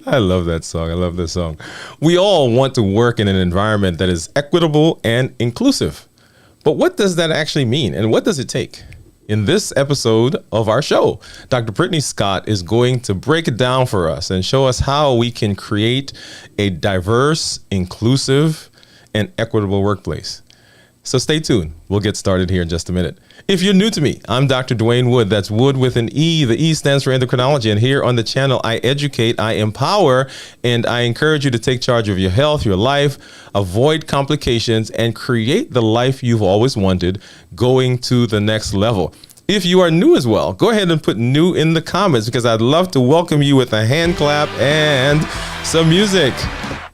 I love that song. I love this song. We all want to work in an environment that is equitable and inclusive. But what does that actually mean? And what does it take? In this episode of our show, Dr. Britney Scott is going to break it down for us and show us how we can create a diverse, inclusive, and equitable workplace. So stay tuned. We'll get started here in just a minute. If you're new to me, I'm Dr. Dwayne Wood. That's Wood with an E. The E stands for endocrinology. And here on the channel, I educate, I empower, and I encourage you to take charge of your health, your life, avoid complications, and create the life you've always wanted, going to the next level. If you are new as well, go ahead and put new in the comments because I'd love to welcome you with a hand clap and some music.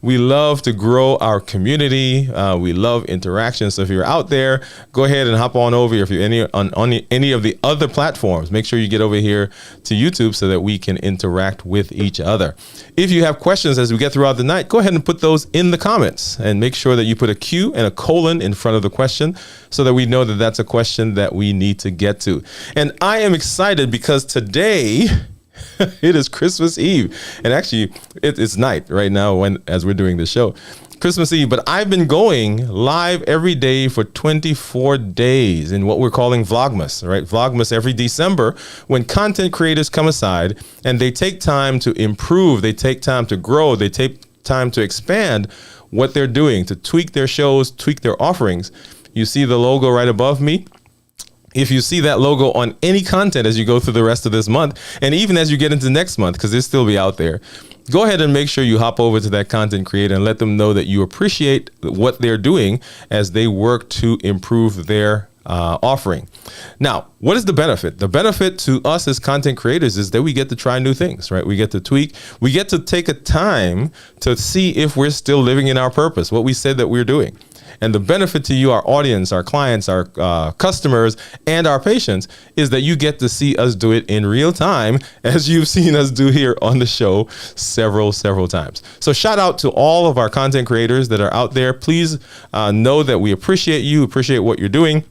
We love to grow our community. We love interaction. So if you're out there, go ahead and hop on over. If you're on any of the other platforms, make sure you get over here to YouTube so that we can interact with each other. If you have questions as we get throughout the night, go ahead and put those in the comments and make sure that you put a Q and a colon in front of the question so that we know that that's a question that we need to get to. And I am excited because today it is Christmas Eve, and actually it's night right now as we're doing the show, Christmas Eve. But I've been going live every day for 24 days in what we're calling Vlogmas, right? Vlogmas every December, when content creators come aside and they take time to improve, they take time to grow, they take time to expand what they're doing, to tweak their shows, tweak their offerings. You see the logo right above me. If you see that logo on any content as you go through the rest of this month, and even as you get into next month, because it'll still be out there, go ahead and make sure you hop over to that content creator and let them know that you appreciate what they're doing as they work to improve their offering. Now, what is the benefit? The benefit to us as content creators is that we get to try new things, right? We get to tweak. We get to take a time to see if we're still living in our purpose, what we said that we're doing. And the benefit to you, our audience, our clients, our customers, and our patients is that you get to see us do it in real time, as you've seen us do here on the show several times. So shout out to all of our content creators that are out there. Please know that we appreciate you, appreciate what you're doing.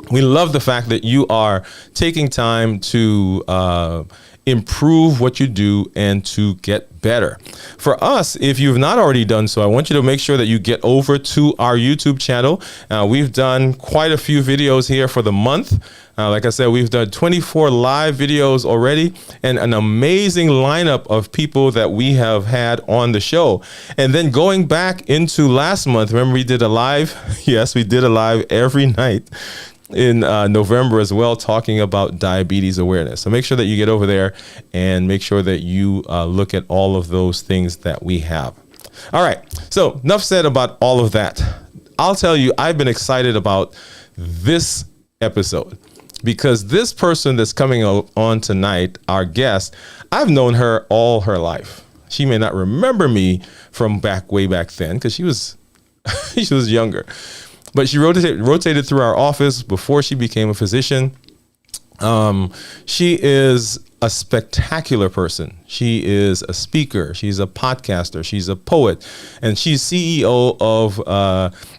We love the fact that you are taking time to improve what you do and to get better. For us, if you've not already done so, I want you to make sure that you get over to our YouTube channel. We've done quite a few videos here for the month. Like I said, we've done 24 live videos already and an amazing lineup of people that we have had on the show. And then going back into last month, remember we did a live? Yes, we did a live every night in November as well, talking about diabetes awareness. So make sure that you get over there and make sure that you look at all of those things that we have. All right. So enough said about all of that. I'll tell you, I've been excited about this episode because this person that's coming on tonight, our guest, I've known her all her life. She may not remember me from way back then because she was younger. But she rotated through our office before she became a physician. She is a spectacular person. She is a speaker. She's a podcaster. She's a poet. And she's CEO of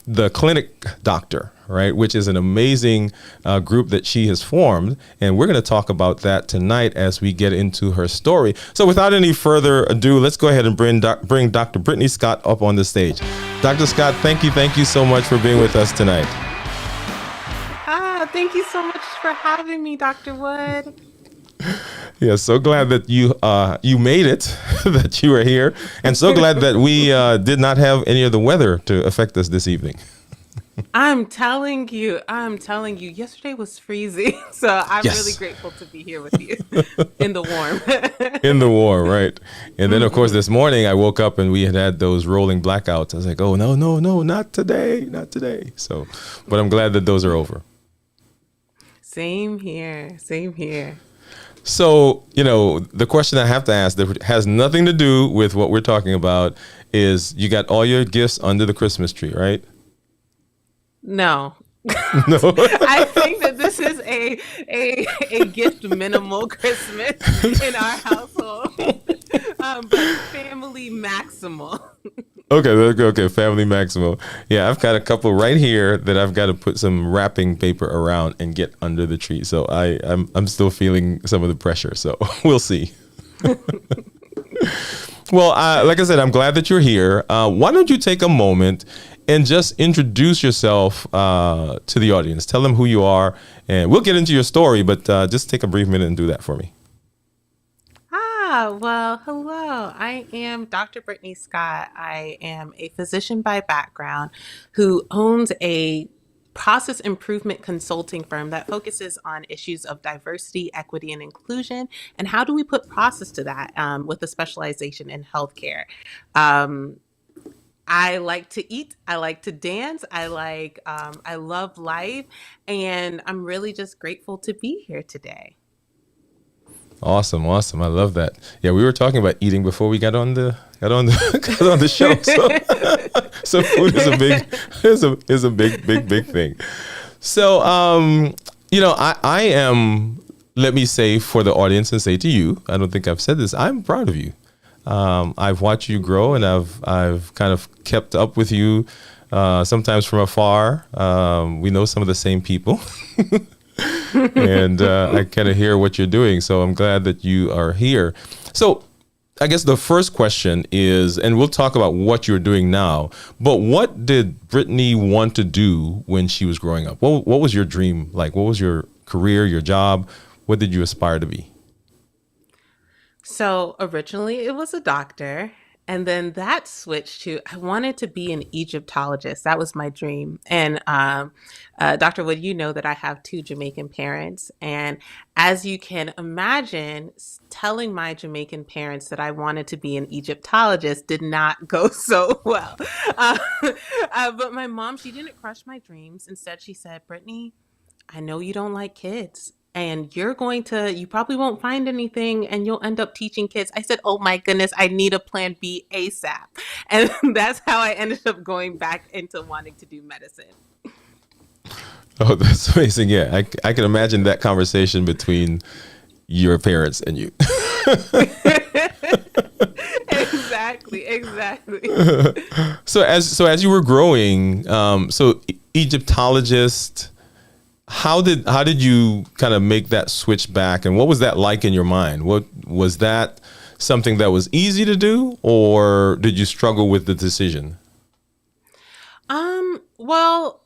the Clinic Doctor, right? Which is an amazing group that she has formed. And we're going to talk about that tonight as we get into her story. So without any further ado, let's go ahead and bring Dr. Britney Scott up on the stage. Dr. Scott, thank you so much for being with us tonight. Thank you so much for having me, Dr. Wood. Yeah, so glad that you made it, that you are here, and so glad that we did not have any of the weather to affect us this evening. I'm telling you, yesterday was freezing, so I'm really grateful to be here with you in the warm. In the warm, right. And then, of course, this morning I woke up and we had those rolling blackouts. I was like, oh, no, not today. So, but I'm glad that those are over. Same here. So, the question I have to ask that has nothing to do with what we're talking about is you got all your gifts under the Christmas tree, right? No. No. I think that this is a gift minimal Christmas in our household, but family maximal. Okay, family maximal. Yeah, I've got a couple right here that I've got to put some wrapping paper around and get under the tree. So I'm still feeling some of the pressure. So we'll see. Well, like I said, I'm glad that you're here. Why don't you take a moment and just introduce yourself to the audience? Tell them who you are, and we'll get into your story, but just take a brief minute and do that for me. Well, hello. I am Dr. Britney Scott. I am a physician by background who owns a process improvement consulting firm that focuses on issues of diversity, equity, and inclusion. And how do we put process to that with a specialization in healthcare? Um, I like to eat. I like to dance. I love life. And I'm really just grateful to be here today. Awesome, awesome. I love that. Yeah, we were talking about eating before we got on the got on the show. So food is a big thing. So I am. Let me say for the audience and say to you, I don't think I've said this. I'm proud of you. I've watched you grow, and I've kind of kept up with you. Sometimes from afar. We know some of the same people. And I kind of hear what you're doing. So I'm glad that you are here. So I guess the first question is, and we'll talk about what you're doing now, but what did Brittany want to do when she was growing up? What was your dream like? What was your career, your job? What did you aspire to be? So originally it was a doctor. And then that switched to I wanted to be an Egyptologist. That was my dream. And Dr. Wood, you know that I have two Jamaican parents. And as you can imagine, telling my Jamaican parents that I wanted to be an Egyptologist did not go so well. Uh, but my mom, she didn't crush my dreams. Instead, she said, Brittany, I know you don't like kids. And you probably won't find anything and you'll end up teaching kids. I said, oh my goodness, I need a plan B ASAP. And that's how I ended up going back into wanting to do medicine. Oh, that's amazing. Yeah, I can imagine that conversation between your parents and you. Exactly. So as you were growing, Egyptologist, how did you kind of make that switch back, and what was that like in your mind? What was that something that was easy to do, or did you struggle with the decision? Well,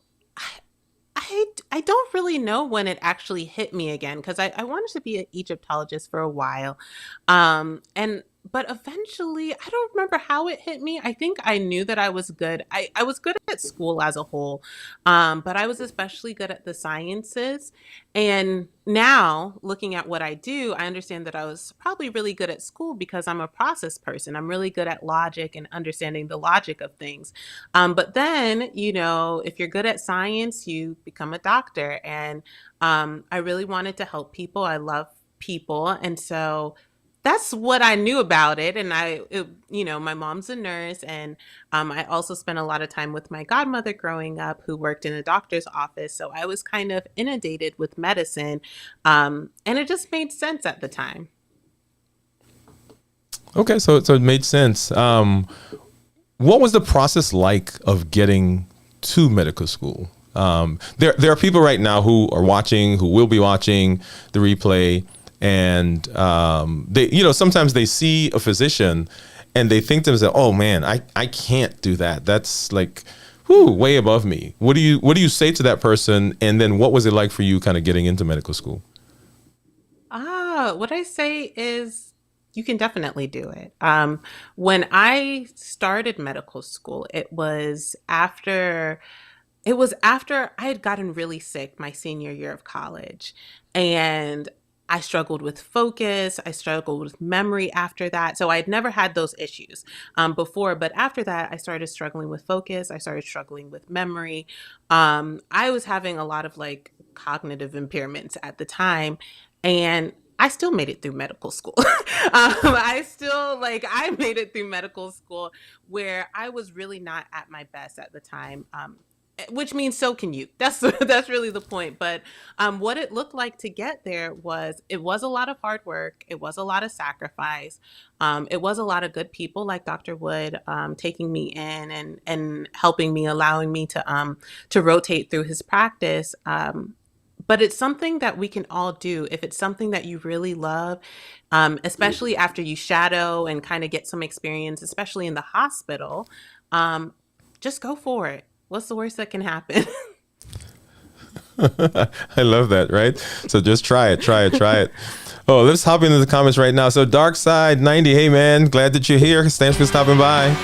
I don't really know when it actually hit me again because I wanted to be an Egyptologist for a while. And but eventually I don't remember how it hit me. I think I knew that I was good. I was good at school as a whole. But I was especially good at the sciences. And now looking at what I do, I understand that I was probably really good at school because I'm a process person. I'm really good at logic and understanding the logic of things. But then, if you're good at science, you become a doctor. And I really wanted to help people. I love people. And so that's what I knew about it. And my mom's a nurse. And I also spent a lot of time with my godmother growing up, who worked in a doctor's office. So I was kind of inundated with medicine. And it just made sense at the time. Okay, so it made sense. What was the process like of getting to medical school? There are people right now who are watching, who will be watching the replay, and they sometimes they see a physician and they think to themselves, "Oh man, I can't do that. That's like, way above me." What do you say to that person? And then what was it like for you, kind of getting into medical school? What I say is you can definitely do it. When I started medical school, it was after I had gotten really sick my senior year of college. And I struggled with focus. I struggled with memory after that. So I had never had those issues before. But after that, I started struggling with focus. I started struggling with memory. I was having a lot of like cognitive impairments at the time. And I still made it through medical school. I made it through medical school where I was really not at my best at the time. Which means so can you. That's really the point. But what it looked like to get there it was a lot of hard work. It was a lot of sacrifice. It was a lot of good people like Dr. Wood taking me in and helping me, allowing me to rotate through his practice. but it's something that we can all do if it's something that you really love, especially after you shadow and kind of get some experience, especially in the hospital. Um, just go for it. What's the worst that can happen? I love that, right? So just try it, try it, try it. Oh, let's hop into the comments right now. So Dark Side 90, hey man, glad that you're here. Thanks for stopping by.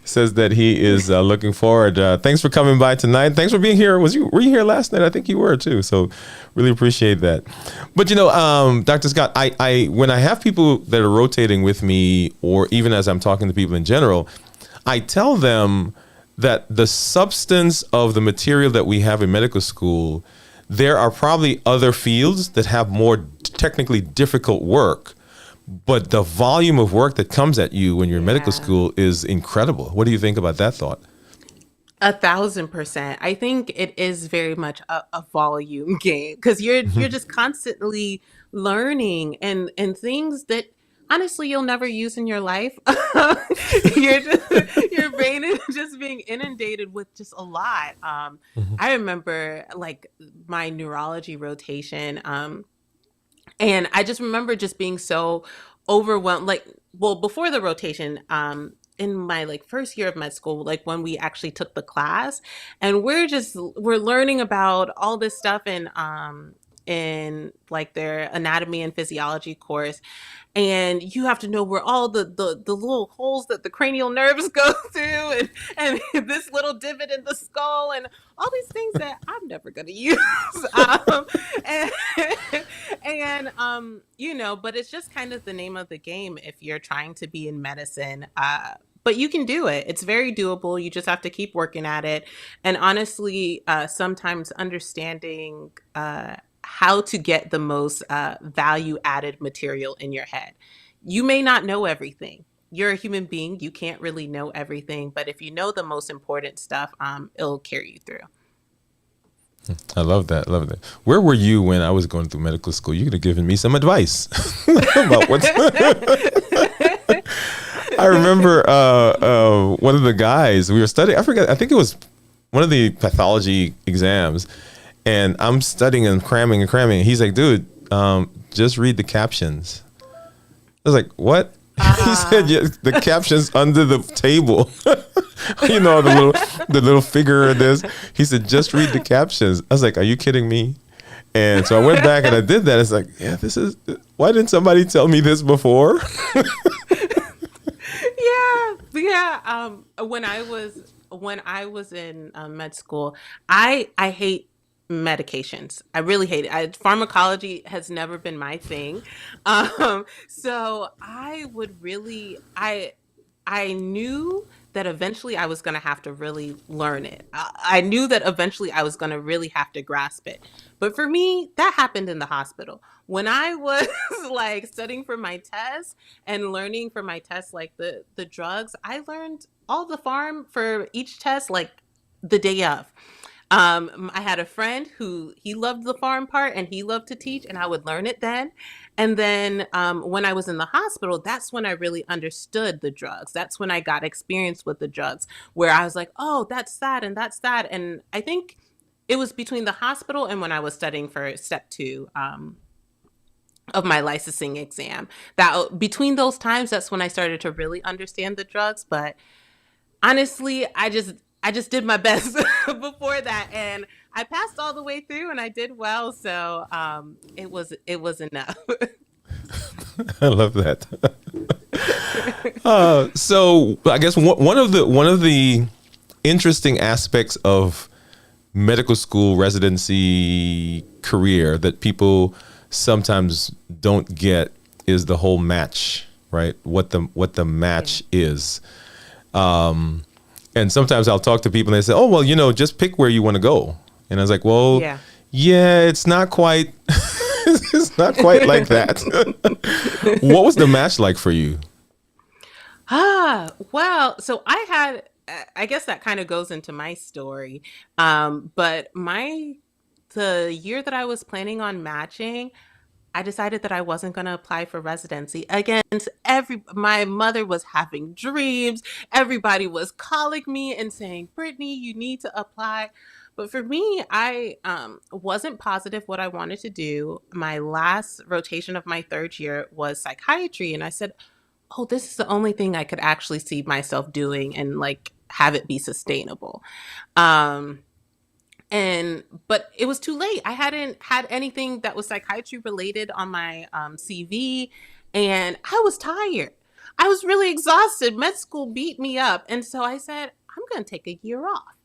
Says that he is looking forward. Thanks for coming by tonight. Thanks for being here. Were you here last night? I think you were too. So really appreciate that. But Dr. Scott, I when I have people that are rotating with me, or even as I'm talking to people in general, I tell them that the substance of the material that we have in medical school, there are probably other fields that have more technically difficult work, but the volume of work that comes at you when you're in medical school is incredible. What do you think about that thought? 1,000%. I think it is very much a volume game because you're just constantly learning and things that honestly you'll never use in your life. Your brain is just being inundated with just a lot. Mhm. I remember like my neurology rotation. And I just remember just being so overwhelmed. Like, well, before the rotation, in my like first year of med school, like when we actually took the class, and we're learning about all this stuff in like their anatomy and physiology course, and you have to know where all the little holes that the cranial nerves go through, and this little divot in the skull, and all these things that I'm never going to use. And, but it's just kind of the name of the game if you're trying to be in medicine. But you can do it. It's very doable. You just have to keep working at it. And honestly, sometimes understanding how to get the most value added material in your head. You may not know everything. You're a human being. You can't really know everything. But if you know the most important stuff, it'll carry you through. I love that. Love that. Where were you when I was going through medical school? You could have given me some advice about what. I remember one of the guys we were studying. I forget. I think it was one of the pathology exams, and I'm studying and cramming and cramming. And he's like, "Dude, just read the captions." I was like, "What?" He said, "Yeah, the captions under the table." the little figure of this. He said, "Just read the captions." I was like, "Are you kidding me?" And so I went back and I did that. It's like, yeah, why didn't somebody tell me this before? Yeah. When I was in med school, I hate medications. I really hate it. Pharmacology has never been my thing. So I knew that eventually I was going to have to really learn it. I knew that eventually I was going to really have to grasp it. But for me, that happened in the hospital. When I was like studying for my test and learning for my test, like the drugs, I learned all the pharm for each test like the day of. I had a friend who he loved the farm part and he loved to teach, and I would learn it then. And then when I was in the hospital, that's when I really understood the drugs. That's when I got experience with the drugs, where I was like, oh, that's that and that's that. And I think it was between the hospital and when I was studying for step two of my licensing exam. That between those times, that's when I started to really understand the drugs. But honestly, I just did my best before that, and I passed all the way through, and I did well. So it was enough. I love that. So I guess one of the interesting aspects of medical school residency career that people sometimes don't get is the whole match, right? What the match is. And sometimes I'll talk to people and they say, "Oh, well, just pick where you want to go." And I was like, "Well, yeah, it's not quite, it's not quite like that." What was the match like for you? Well, so I guess that kind of goes into my story. But the year that I was planning on matching, I decided that I wasn't going to apply for residency. Again, my mother was having dreams. Everybody was calling me and saying, "Brittany, you need to apply." But for me, I wasn't positive what I wanted to do. My last rotation of my third year was psychiatry. And I said, oh, this is the only thing I could actually see myself doing and like have it be sustainable. Um, but it was too late. I hadn't had anything that was psychiatry related on my CV, and I was tired. I was really exhausted. Med school beat me up, and so I said, I'm going to take a year off.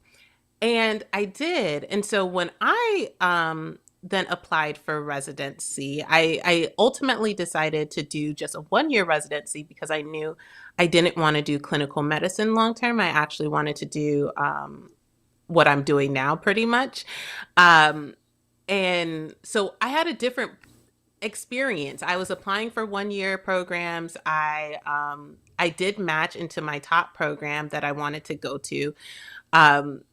And I did. And so when I then applied for residency, I ultimately decided to do just a 1 year residency because I knew I didn't want to do clinical medicine long term. I actually wanted to do what I'm doing now, pretty much. Um, and so I had a different experience. I was applying for 1 year programs. I did match into my top program that I wanted to go to. Um,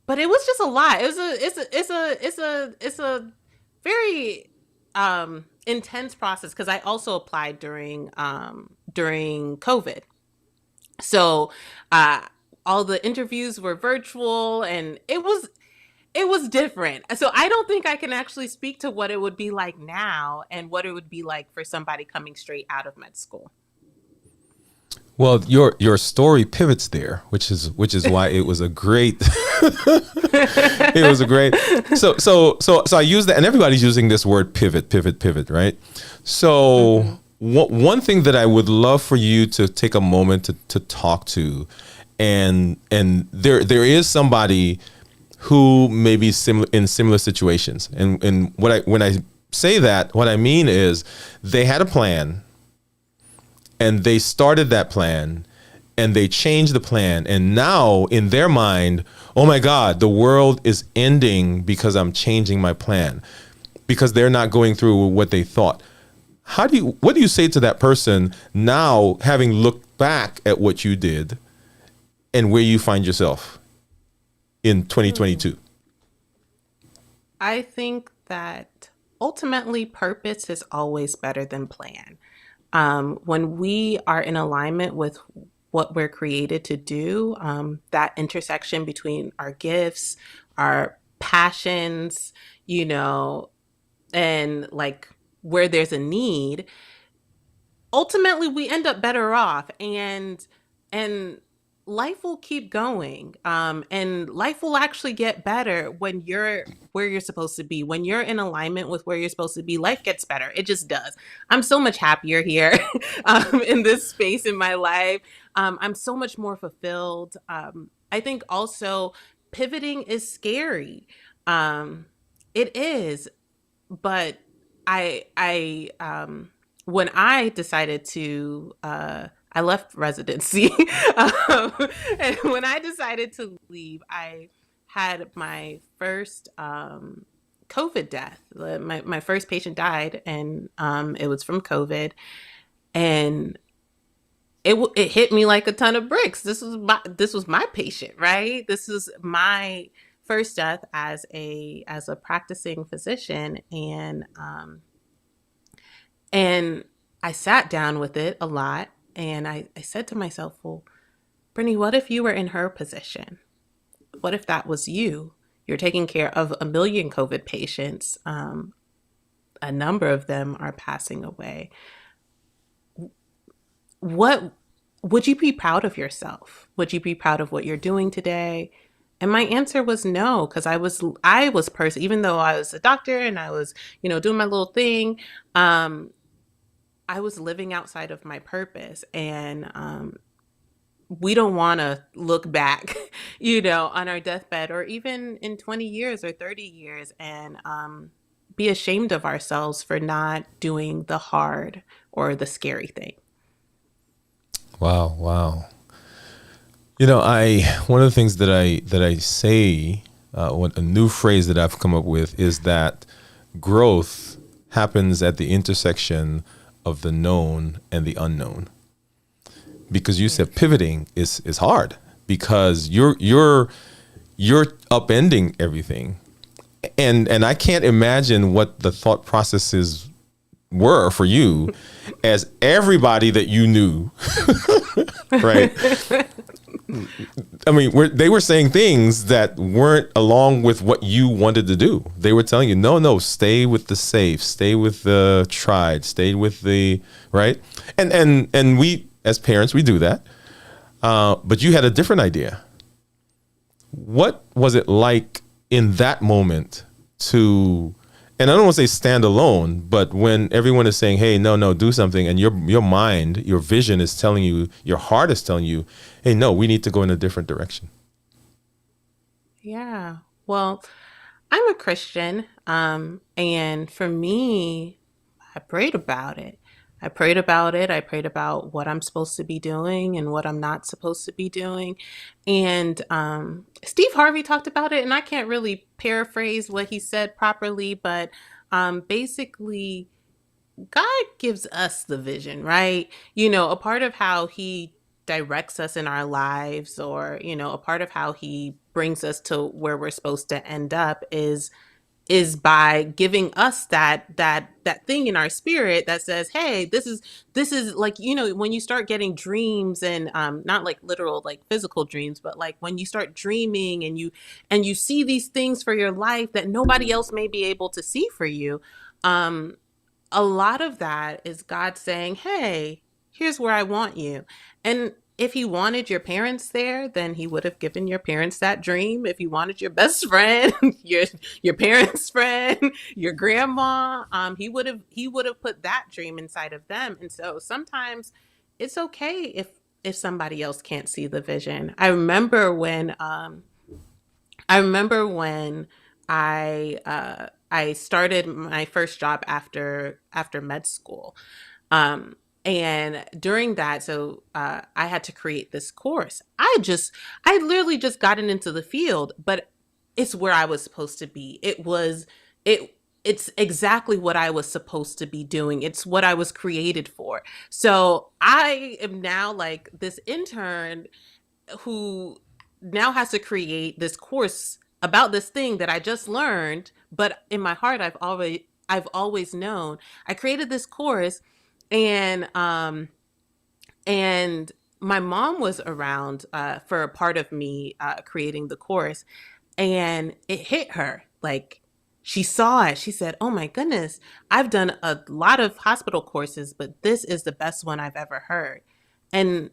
but it was just a lot. It's a very intense process because I also applied during COVID. So uh, all the interviews were virtual, and it was different. So I don't think I can actually speak to what it would be like now and what it would be like for somebody coming straight out of med school. Well, your story pivots there, which is why it was a great. It was a great. So I use that, and everybody's using this word pivot, right? So one thing that I would love for you to take a moment to talk to, and there is somebody who may be in similar situations, and when I say that, what I mean is they had a plan. And they started that plan and they changed the plan. And now in their mind, oh my God, the world is ending because I'm changing my plan, because they're not going through what they thought. What do you say to that person now, having looked back at what you did and where you find yourself in 2022? I think that ultimately purpose is always better than plan. When we are in alignment with what we're created to do, that intersection between our gifts, our passions, and like where there's a need, ultimately we end up better off, and life will keep going, and life will actually get better when you're where you're supposed to be. When you're in alignment with where you're supposed to be, life gets better. It just does. I'm so much happier here in this space in my life. I'm so much more fulfilled. I think also pivoting is scary. It is, but I when I decided to I left residency. And when I decided to leave, I had my first COVID death. My first patient died, and it was from COVID, and it hit me like a ton of bricks. This was my patient, right? This was my first death as a practicing physician, and I sat down with it a lot, and I said to myself, well, Brittany, what if you were in her position? What if that was you? You're taking care of a million COVID patients. A number of them are passing away. What would you be proud of yourself? Would you be proud of what you're doing today? And my answer was no, because I was person, even though I was a doctor and I was, doing my little thing, I was living outside of my purpose. And we don't want to look back, on our deathbed, or even in 20 years or 30 years, and be ashamed of ourselves for not doing the hard or the scary thing. Wow. One of the things that I say, a new phrase that I've come up with is that growth happens at the intersection of the known and the unknown. Because you said pivoting is hard, because you're upending everything, and I can't imagine what the thought processes were for you as everybody that you knew, right? I mean, they were saying things that weren't along with what you wanted to do. They were telling you, no, no, stay with the safe, stay with the tried, stay with the right. And we as parents we do that. But you had a different idea. What was it like in that moment to, and I don't want to say stand alone, but when everyone is saying, hey, no, no, do something, and your mind, your vision is telling you, your heart is telling you, hey, no, we need to go in a different direction. Yeah. Well, I'm a Christian. And for me, I prayed about it. I prayed about it. I prayed about what I'm supposed to be doing and what I'm not supposed to be doing. And Steve Harvey talked about it, and I can't really paraphrase what he said properly, but basically, God gives us the vision, right? A part of how he directs us in our lives, or, a part of how he brings us to where we're supposed to end up is by giving us that thing in our spirit that says, hey, this is like, when you start getting dreams, and not like literal like physical dreams, but like when you start dreaming and you see these things for your life that nobody else may be able to see for you. Um a lot of that is God saying, hey, here's where I want you. And if he wanted your parents there, then he would have given your parents that dream. If he wanted your best friend, your parents' friend, your grandma, he would have put that dream inside of them. And so sometimes it's okay if somebody else can't see the vision. I remember when I started my first job after med school. Um, and during that, so I had to create this course. I literally just gotten into the field, but it's where I was supposed to be. It's exactly what I was supposed to be doing. It's what I was created for. So I am now like this intern who now has to create this course about this thing that I just learned, but in my heart I've always known. I created this course, and my mom was around for a part of me creating the course, and it hit her like she saw it. She said, "Oh my goodness, I've done a lot of hospital courses, but this is the best one I've ever heard." And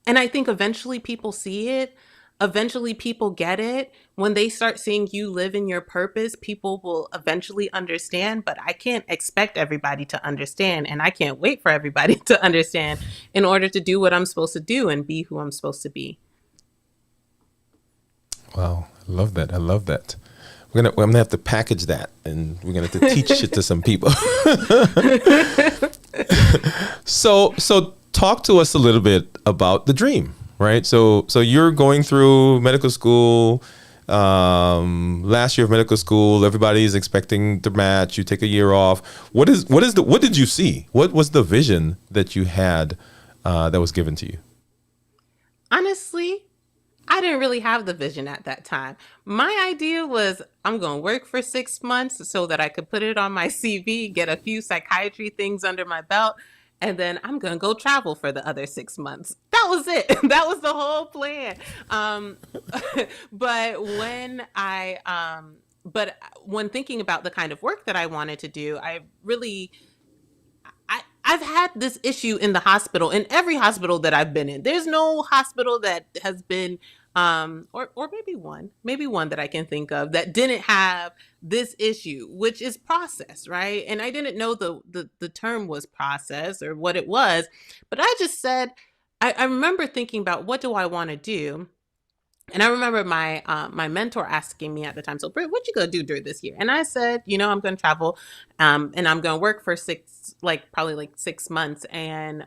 and I think eventually people see it. Eventually people get it. When they start seeing you live in your purpose, people will eventually understand. But I can't expect everybody to understand. And I can't wait for everybody to understand in order to do what I'm supposed to do and be who I'm supposed to be. Wow, I love that. I love that. I'm gonna have to package that, and we're gonna have to teach it to some people. So talk to us a little bit about the dream, right? So you're going through medical school, last year of medical school. Everybody's expecting to match. You take a year off. What did you see? What was the vision that you had that was given to you? Honestly, I didn't really have the vision at that time. My idea was I'm going to work for 6 months so that I could put it on my CV, get a few psychiatry things under my belt, and then I'm going to go travel for the other 6 months. That was it. That was the whole plan. Um, but when thinking about the kind of work that I wanted to do, I've had this issue in the hospital, in every hospital that I've been in. There's no hospital that has been, or maybe one that I can think of that didn't have this issue, which is process, right? And I didn't know the term was process or what it was, but I just said, I remember thinking about what do I want to do. And I remember my mentor asking me at the time, so Britt, what you gonna do during this year? And I said, I'm gonna travel, and I'm gonna work for probably like 6 months. And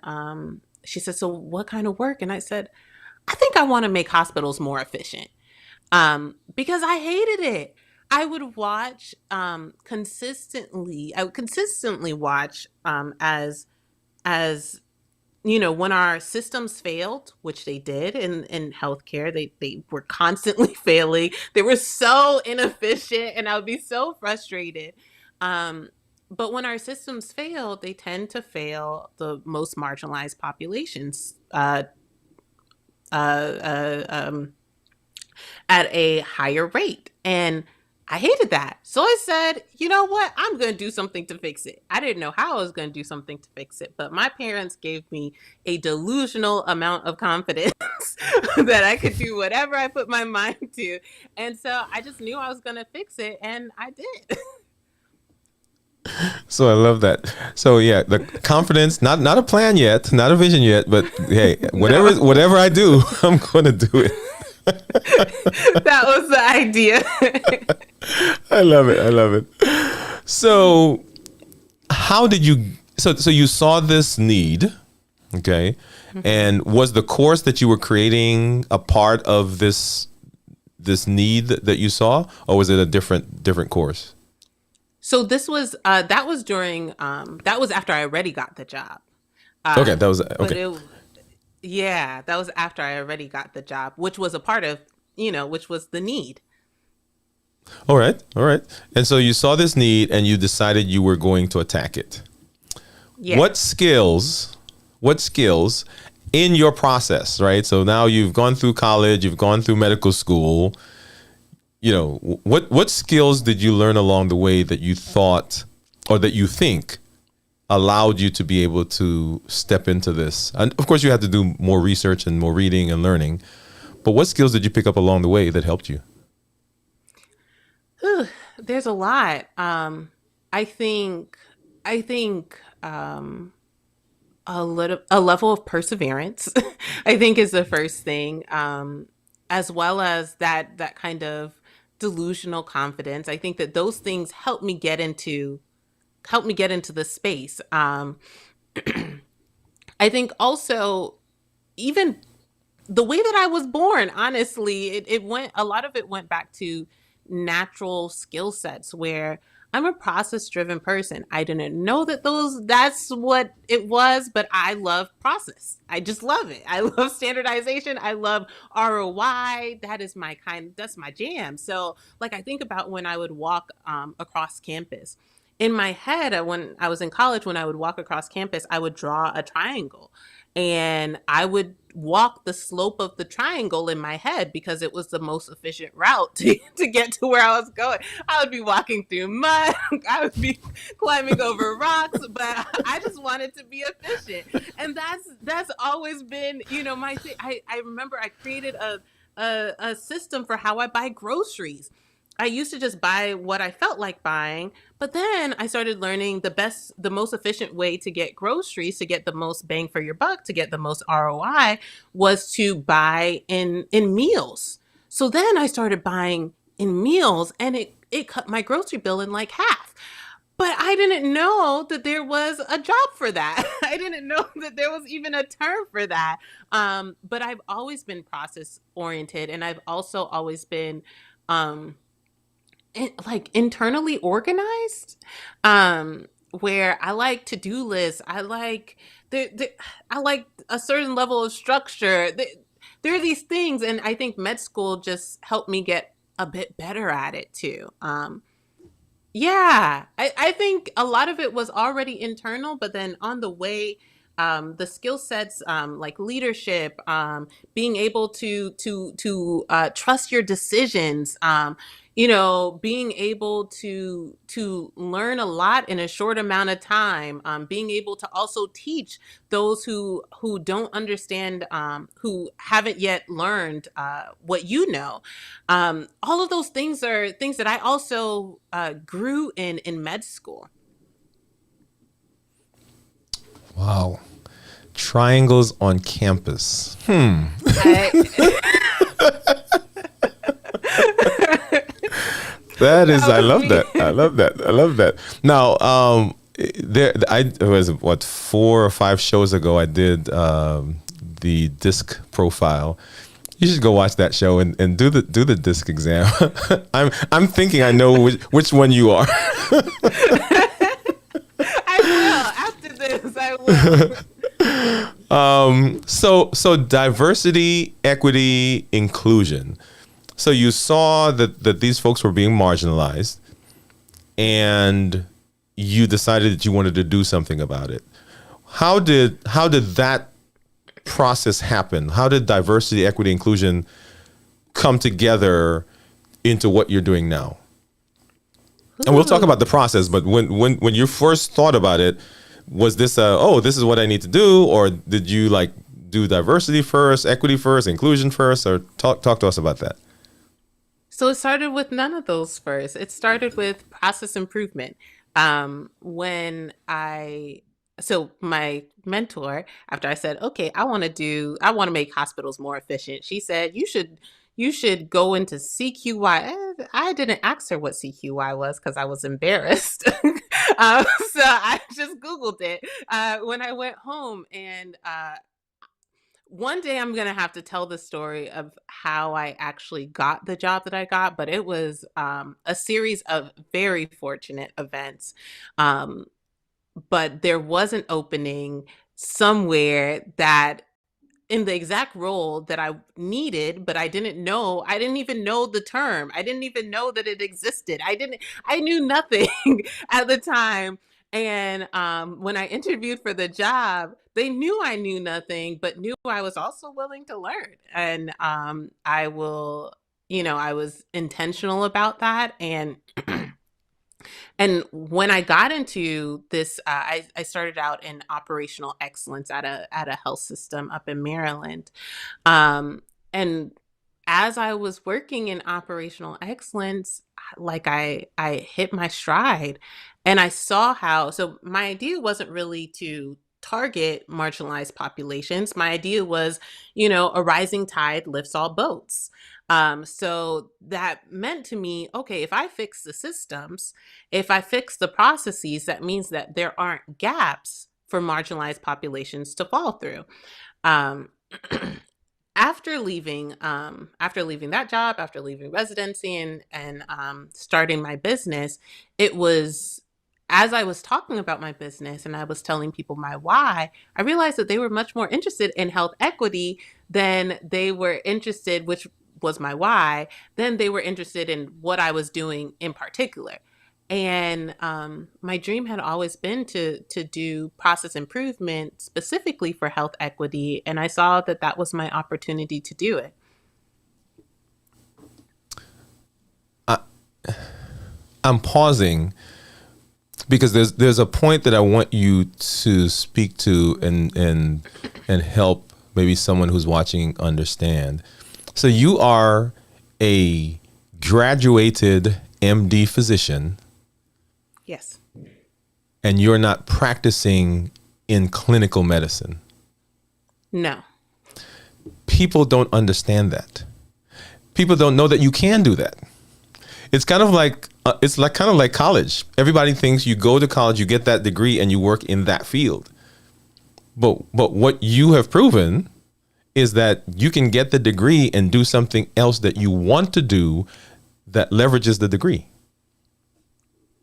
she said, so what kind of work? And I said, I think I want to make hospitals more efficient, because I hated it. I would watch consistently. I would consistently watch as when our systems failed, which they did in healthcare, they were constantly failing. They were so inefficient, and I would be so frustrated. But when our systems fail, they tend to fail the most marginalized populations at a higher rate. And I hated that. So I said, you know what? I'm going to do something to fix it. I didn't know how I was going to do something to fix it, but my parents gave me a delusional amount of confidence that I could do whatever I put my mind to. And so I just knew I was going to fix it, and I did. So I love that. So yeah, the confidence, not a plan yet, not a vision yet, but hey, whatever I do, I'm going to do it. That was the idea. I love it. I love it. So how did you, so you saw this need, okay? And was the course that you were creating a part of this need that you saw, or was it a different course? So this was that was during that was after I already got the job. Okay, that was okay. Yeah, that was after I already got the job, which was a part of, which was the need. All right. And so you saw this need and you decided you were going to attack it. Yeah. What skills in your process, right? So now you've gone through college, you've gone through medical school. What skills did you learn along the way that you thought or that you think allowed you to be able to step into this? And of course, you had to do more research and more reading and learning. But what skills did you pick up along the way that helped you? There's a lot. I think a level of perseverance, I think, is the first thing, as well as that kind of delusional confidence. I think that those things help me get into the space. I think also even the way that I was born, honestly, a lot of it went back to natural skill sets where I'm a process-driven person. I didn't know that's what it was, but I love process. I just love it. I love standardization. I love ROI. That's my jam. So I think about when I would walk across campus. In my head, when I was in college, when I would walk across campus, I would draw a triangle and I would walk the slope of the triangle in my head because it was the most efficient route to get to where I was going. I would be walking through mud. I would be climbing over rocks, but I just wanted to be efficient. And that's always been, my thing. I remember I created a system for how I buy groceries. I used to just buy what I felt like buying, but then I started learning the most efficient way to get groceries, to get the most bang for your buck, to get the most ROI, was to buy in meals. So then I started buying in meals, and it cut my grocery bill in like half. But I didn't know that there was a job for that. I didn't know that there was even a term for that. But I've always been process oriented, and I've also always been internally organized, where I like to-do lists. I like I like a certain level of structure. There are these things, and I think med school just helped me get a bit better at it too. Yeah, I think a lot of it was already internal, but then on the way, the skill sets, like leadership, being able to trust your decisions, being able to learn a lot in a short amount of time, being able to also teach those who don't understand, who haven't yet learned what you know. All of those things are things that I also grew in med school. Wow. Triangles on campus. That is, I love that. Now, I was 4 or 5 shows ago, I did the disc profile. You should go watch that show and do the disc exam. I'm thinking I know which one you are. I will after this. I will. So diversity, equity, inclusion. So you saw that these folks were being marginalized, and you decided that you wanted to do something about it. How did that process happen? How did diversity, equity, inclusion come together into what you're doing now? And we'll talk about the process, but when you first thought about it, was this this is what I need to do, or did you like do diversity first, equity first, inclusion first, or talk to us about that? So it started with none of those first. It started with process improvement. When so my mentor, after I said, okay, I want to make hospitals more efficient. She said, you should go into CQY. I didn't ask her what CQY was because I was embarrassed. So I just Googled it when I went home, and one day I'm going to have to tell the story of how I actually got the job that I got, but it was a series of very fortunate events. Um, but there was an opening somewhere that in the exact role that I needed, but I didn't know. I didn't even know the term. I didn't even know that it existed. I knew nothing at the time. And when I interviewed for the job, they knew I knew nothing, but knew I was also willing to learn. And I was intentional about that. And when I got into this, I started out in operational excellence at a health system up in Maryland. Um, and as I was working in operational excellence, like I hit my stride, and I saw how. So my idea wasn't really to target marginalized populations. My idea was, a rising tide lifts all boats. So that meant to me, okay, if I fix the systems, if I fix the processes, that means that there aren't gaps for marginalized populations to fall through. Um, after leaving that job, after leaving residency, and starting my business, it was as I was talking about my business and I was telling people my why, I realized that they were much more interested in health equity than they were interested, which was my why, than they were interested in what I was doing in particular. And my dream had always been to do process improvement specifically for health equity, and I saw that that was my opportunity to do it. I, I'm pausing because there's a point that I want you to speak to and help maybe someone who's watching understand. So you are a graduated MD physician, Yes. and you're not practicing in clinical medicine. No. People don't understand that. People don't know that you can do that. It's kind of like college. Everybody thinks you go to college, you get that degree, and you work in that field. But what you have proven is that you can get the degree and do something else that you want to do that leverages the degree.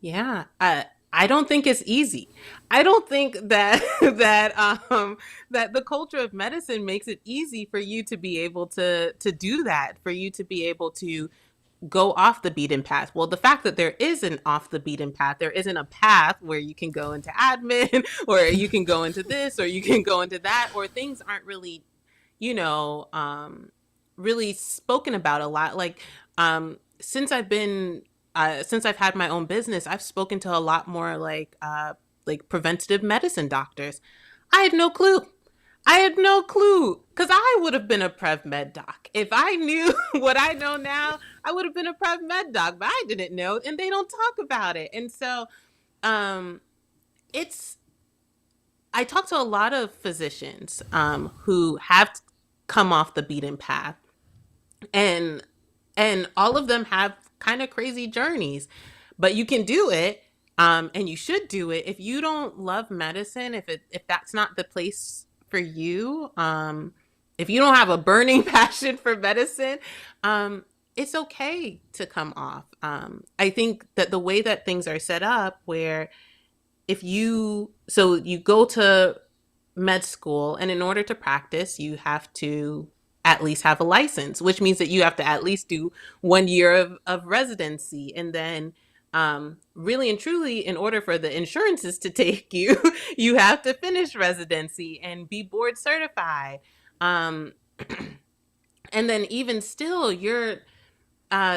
Yeah. I don't think it's easy. I don't think that that the culture of medicine makes it easy for you to be able to do that, for you to be able to go off the beaten path. Well, the fact that there isn't off the beaten path, there isn't a path where you can go into admin or you can go into this or you can go into that, or things aren't really, you know, really spoken about a lot. Like, since since I've had my own business, I've spoken to a lot more like preventative medicine doctors. I had no clue. I had no clue because I would have been a Prev Med doc. If I knew what I know now, I would have been a Prev Med doc, but I didn't know, and they don't talk about it. And so, um, it's I talk to a lot of physicians who have come off the beaten path, and all of them have kind of crazy journeys, but you can do it, and you should do it. If you don't love medicine, if that's not the place for you, if you don't have a burning passion for medicine, it's okay to come off. I think that the way that things are set up, where if you so you go to med school, and in order to practice, you have to at least have a license, which means that you have to at least do 1 year of residency, and then Really and truly, in order for the insurances to take you, you have to finish residency and be board certified. Um, and then even still, you're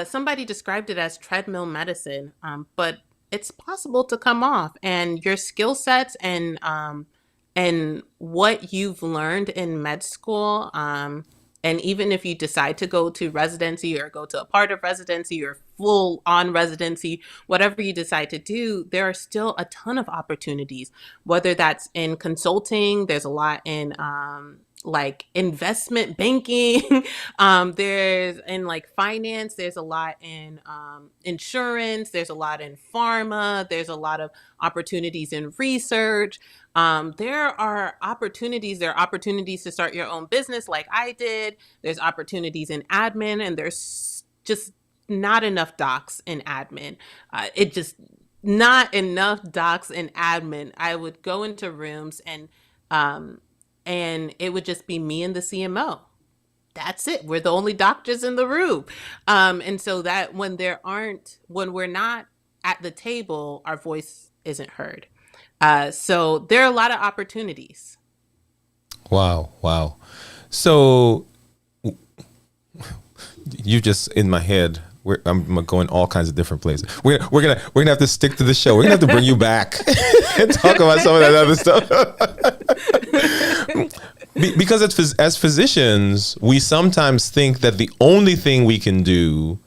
somebody described it as treadmill medicine, but it's possible to come off, and your skill sets and what you've learned in med school, and even if you decide to go to residency or go to a part of residency or full on residency, whatever you decide to do, there are still a ton of opportunities. Whether that's in consulting, there's a lot in like investment banking. There's in like finance, there's a lot in insurance, there's a lot in pharma, there's a lot of opportunities in research. There are opportunities. There are opportunities to start your own business like I did. There's opportunities in admin, and there's just not enough docs in admin. It just not enough docs in admin. I would go into rooms um, and it would just be me and the CMO. That's it. We're the only doctors in the room. And so that when we're not at the table, our voice isn't heard. So there are a lot of opportunities. Wow. Wow. So you just in my head. I'm going all kinds of different places. We're gonna have to stick to the show. We're gonna have to bring you back and talk about some of that other stuff. Because as physicians, we sometimes think that the only thing we can do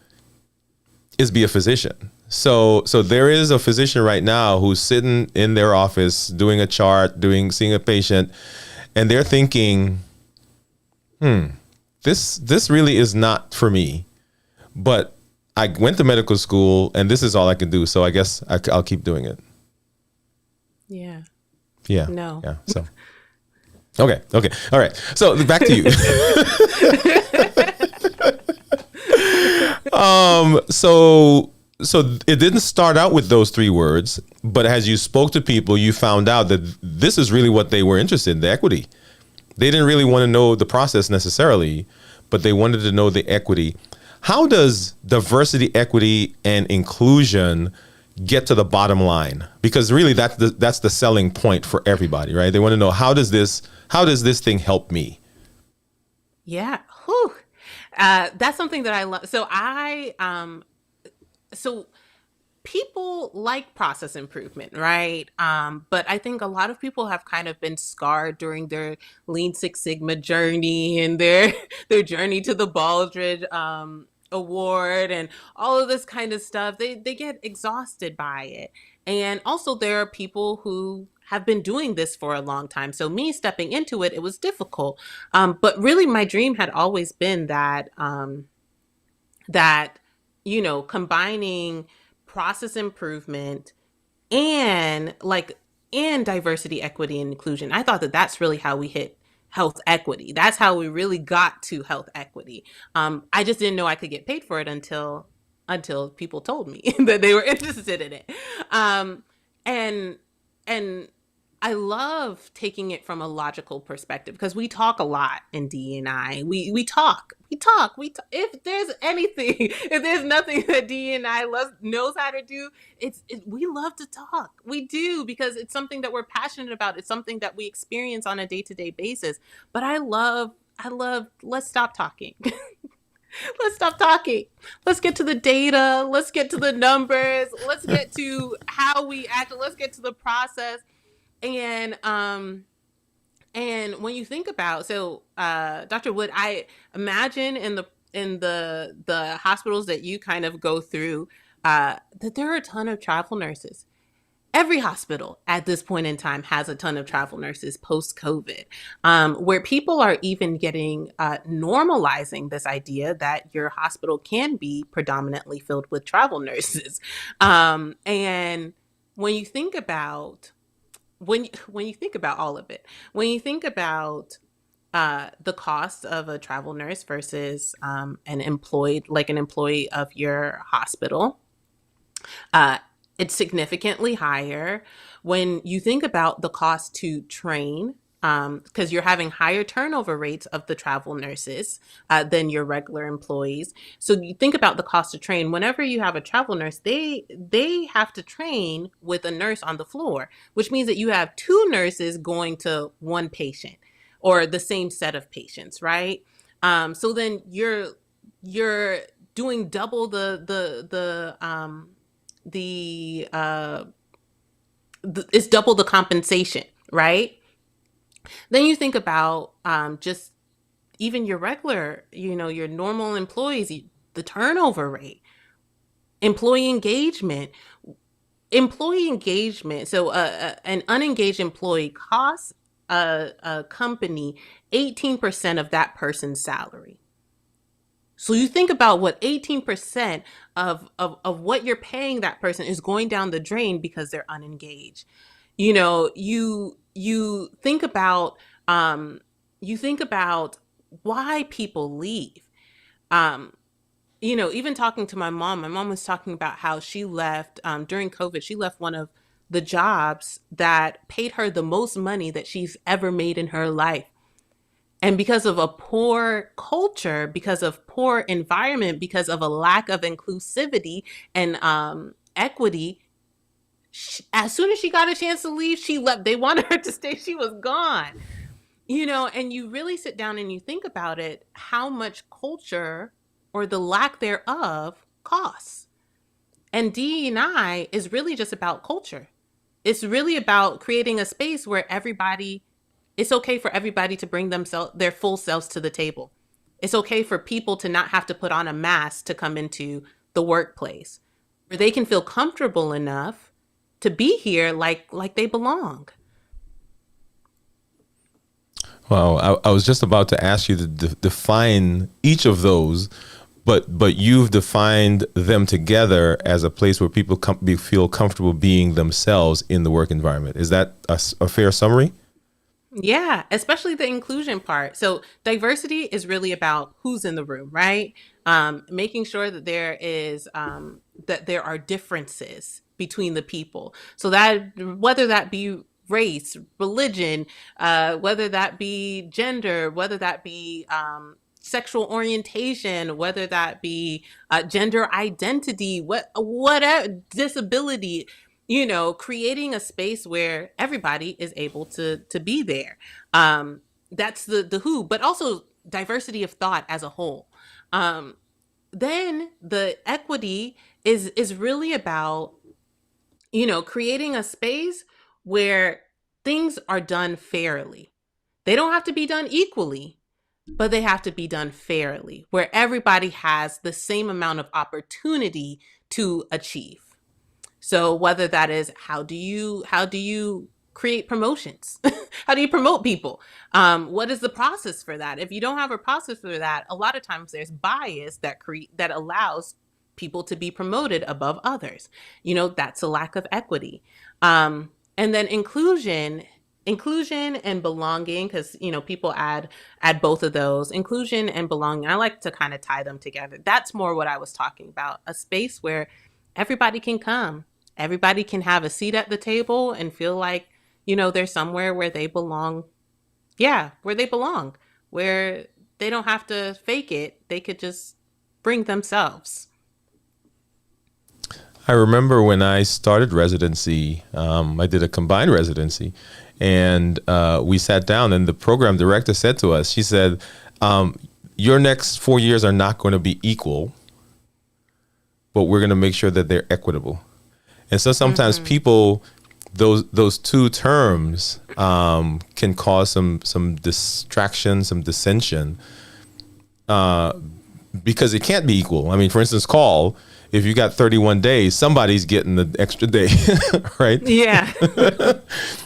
is be a physician. So there is a physician right now who's sitting in their office doing a chart, seeing a patient, and they're thinking, this really is not for me. But I went to medical school and this is all I can do. So I guess I'll keep doing it. Yeah. Yeah. No. Yeah. So. Okay. All right. So back to you. So it didn't start out with those three words, but as you spoke to people, you found out that this is really what they were interested in, the equity. They didn't really want to know the process necessarily, but they wanted to know the equity. How does diversity, equity, and inclusion get to the bottom line? Because really that's the selling point for everybody, right? They want to know, how does this thing help me? Yeah. Whew. That's something that I love. So people like process improvement, right? But I think a lot of people have kind of been scarred during their Lean Six Sigma journey and their their journey to the Baldrige award and all of this kind of stuff. They get exhausted by it. And also there are people who have been doing this for a long time. So me stepping into it, it was difficult. But really my dream had always been that combining process improvement and and diversity, equity, and inclusion. I thought that that's really how we hit health equity. That's how we really got to health equity. I just didn't know I could get paid for it until people told me that they were interested in it. And and I love taking it from a logical perspective because we talk a lot in D&I. We talk. If there's anything, if there's nothing that D&I knows how to do, we love to talk. We do, because it's something that we're passionate about. It's something that we experience on a day-to-day basis. But I love, let's stop talking. Let's stop talking. Let's get to the data. Let's get to the numbers. Let's get to how we act. Let's get to the process. And when you think about, Dr. Wood, I imagine in the hospitals that you kind of go through, that there are a ton of travel nurses. Every hospital at this point in time has a ton of travel nurses post-COVID, where people are even getting normalizing this idea that your hospital can be predominantly filled with travel nurses. And when you think about when you think about all of it, when you think about the cost of a travel nurse versus an employee of your hospital, it's significantly higher. When you think about the cost to train because you're having higher turnover rates of the travel nurses than your regular employees. So you think about the cost to train. Whenever you have a travel nurse, they have to train with a nurse on the floor, which means that you have two nurses going to one patient or the same set of patients, right? So then you're doing double it's double the compensation, right? Then you think about just even your regular, your normal employees, the turnover rate, employee engagement, employee engagement. So an unengaged employee costs a company 18% of that person's salary. So you think about what 18% of what you're paying that person is going down the drain because they're unengaged. You think about why people leave. Even talking to my mom was talking about how she left during COVID. She left one of the jobs that paid her the most money that she's ever made in her life. And because of a poor culture, because of poor environment, because of a lack of inclusivity and equity, as soon as she got a chance to leave, she left. They wanted her to stay. She was gone. And you really sit down and you think about it, how much culture or the lack thereof costs. And DE&I is really just about culture. It's really about creating a space where it's okay for everybody to bring their full selves to the table. It's okay for people to not have to put on a mask to come into the workplace, where they can feel comfortable enough to be here like they belong. Well, I was just about to ask you to define each of those, but you've defined them together as a place where people feel comfortable being themselves in the work environment. Is that a fair summary? Yeah, especially the inclusion part. So diversity is really about who's in the room, right? Making sure that there are differences between the people. So that whether that be race, religion, whether that be gender, whether that be sexual orientation, whether that be gender identity, whatever, disability, creating a space where everybody is able to be there. That's the who, but also diversity of thought as a whole. Then the equity is really about, creating a space where things are done fairly. They don't have to be done equally, but they have to be done fairly, where everybody has the same amount of opportunity to achieve. So whether that is, how do you create promotions? How do you promote people? What is the process for that? If you don't have a process for that, a lot of times there's bias that allows people to be promoted above others. That's a lack of equity. And then inclusion and belonging, because people add both of those, inclusion and belonging. I like to kind of tie them together. That's more what I was talking about, a space where everybody can come, everybody can have a seat at the table and feel like they're somewhere where they belong. Yeah, where they belong, where they don't have to fake it, they could just bring themselves. I remember when I started residency, I did a combined residency, and we sat down, and the program director said to us, she said, your next 4 years are not going to be equal, but we're going to make sure that they're equitable. And so sometimes people, those two terms can cause some distraction, some dissension, because it can't be equal. I mean, for instance, if you got 31 days, somebody's getting the extra day, right? Yeah.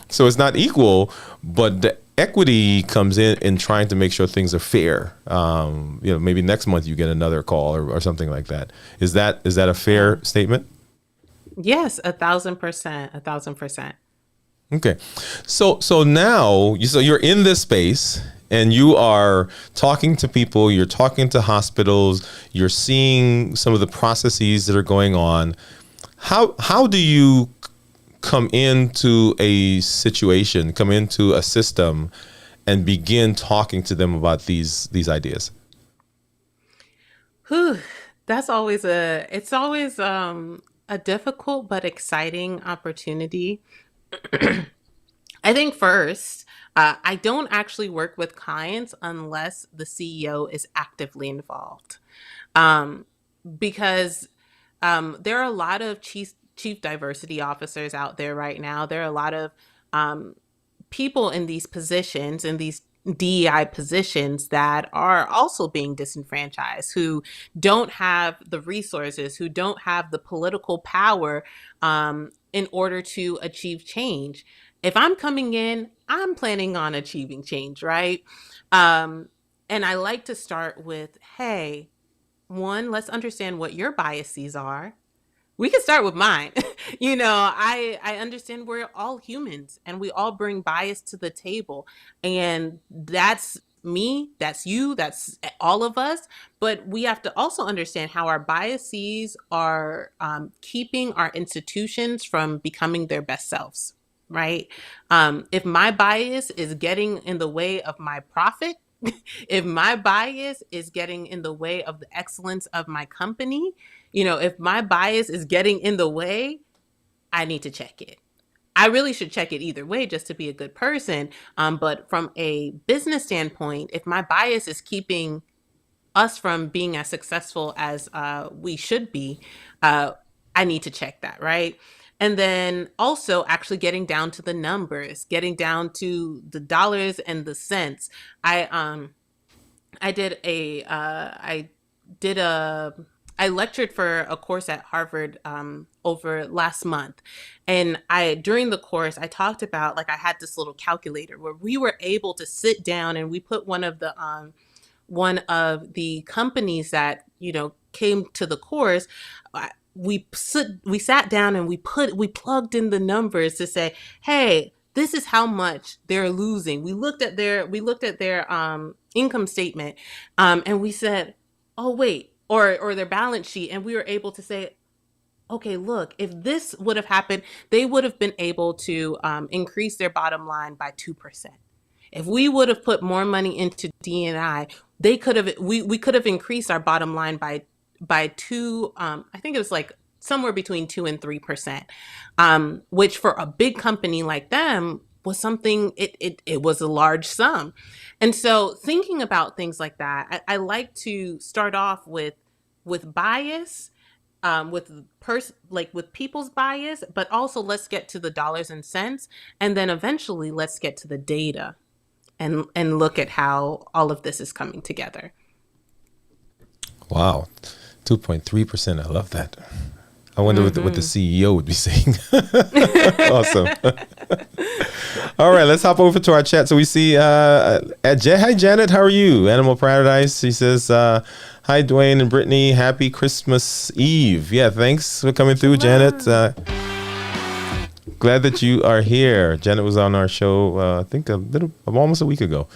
So it's not equal, but the equity comes in trying to make sure things are fair. Maybe next month you get another call or something like that. Is that a fair statement? Yes, 1,000%, 1,000%. Okay. So now you're in this space and you are talking to people, you're talking to hospitals, you're seeing some of the processes that are going on. How do you come into a situation, come into a system, and begin talking to them about these ideas? Whew, it's always a difficult but exciting opportunity. I think first, I don't actually work with clients unless the CEO is actively involved. Um, because there are a lot of chief diversity officers out there right now. There are a lot of um, people in these positions, in these DEI positions, that are also being disenfranchised, who don't have the resources, who don't have the political power in order to achieve change. If I'm coming in, I'm planning on achieving change, right? Um, and I like to start with, hey, one, let's understand what your biases are. We can start with mine. I understand we're all humans and we all bring bias to the table. And that's me, that's you, that's all of us. But we have to also understand how our biases are keeping our institutions from becoming their best selves, right? If my bias is getting in the way of my profit, if my bias is getting in the way of the excellence of my company, if my bias is getting in the way, I need to check it. I really should check it either way just to be a good person. But from a business standpoint, if my bias is keeping us from being as successful as we should be, uh, I need to check that, right? And then also actually getting down to the numbers, getting down to the dollars and the cents. I I did a I did a I lectured for a course at Harvard over last month, and I during the course I talked about, like, I had this little calculator where we were able to sit down and we put one of the companies that came to the course. We sat down and we plugged in the numbers to say, hey, this is how much they're losing. We looked at their income statement, and we said, oh wait, or their balance sheet, and we were able to say, okay, look, if this would have happened, they would have been able to increase their bottom line by 2%. If we would have put more money into D&I, we could have increased our bottom line by two. I think it was like somewhere between 2 and 3%, which for a big company like them was something. It was a large sum, and so thinking about things like that, I like to start off with bias, with people's bias, but also let's get to the dollars and cents, and then eventually let's get to the data and look at how all of this is coming together. Wow, 2.3%. I love that. I wonder what the Mm-hmm. CEO would be saying. Awesome. All right, let's hop over to our chat. So we see hi Janet, how are you? Animal Paradise. She says, hi Dwayne and Brittany, happy Christmas Eve. Yeah, thanks for coming through, Janet. Glad that you are here. Janet was on our show, I think almost a week ago.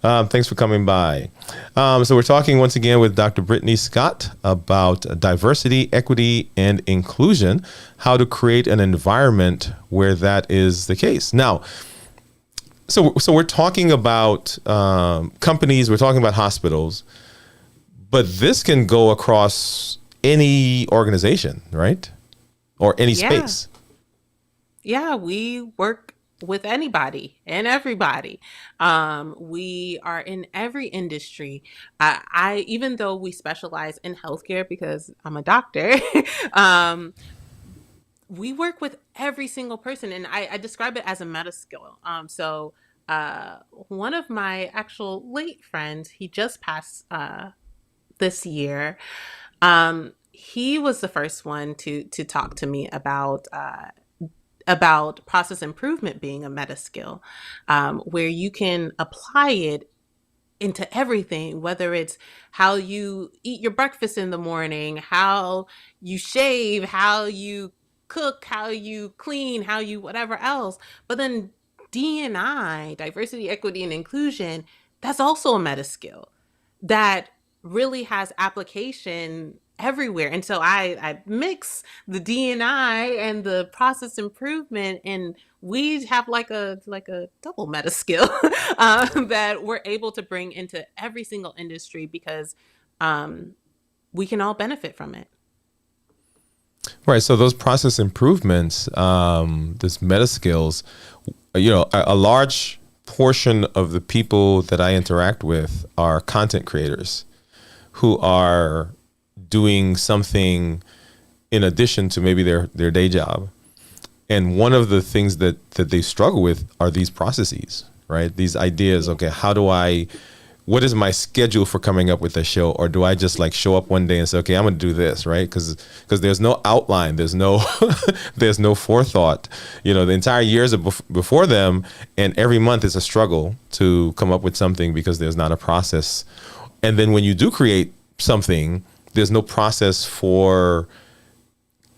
Thanks for coming by. So we're talking once again with Dr. Britney Scott about diversity, equity, and inclusion, how to create an environment where that is the case. Now, so we're talking about companies, we're talking about hospitals, but this can go across any organization, right? Or any Yeah. space. Yeah, we work with anybody and everybody. We are in every industry. I even though we specialize in healthcare because I'm a doctor, um, we work with every single person, and I describe it as a meta skill. One of my actual late friends, he just passed this year. He was the first one to talk to me about process improvement being a meta skill, where you can apply it into everything, whether it's how you eat your breakfast in the morning, how you shave, how you cook, how you clean, how you whatever else. But then D&I, diversity, equity, and inclusion, that's also a meta skill that really has application everywhere. And so I mix the D&I and the process improvement, and we have like a double meta skill that we're able to bring into every single industry because um, we can all benefit from it. Right. So those process improvements, this meta skills, a large portion of the people that I interact with are content creators who are doing something in addition to maybe their day job. And one of the things that they struggle with are these processes, right? These ideas. Okay, what is my schedule for coming up with a show? Or do I just like show up one day and say, okay, I'm going to do this, right? Because there's no outline, there's no there's no forethought. The entire years are before them, and every month is a struggle to come up with something because there's not a process. And then when you do create something, there's no process for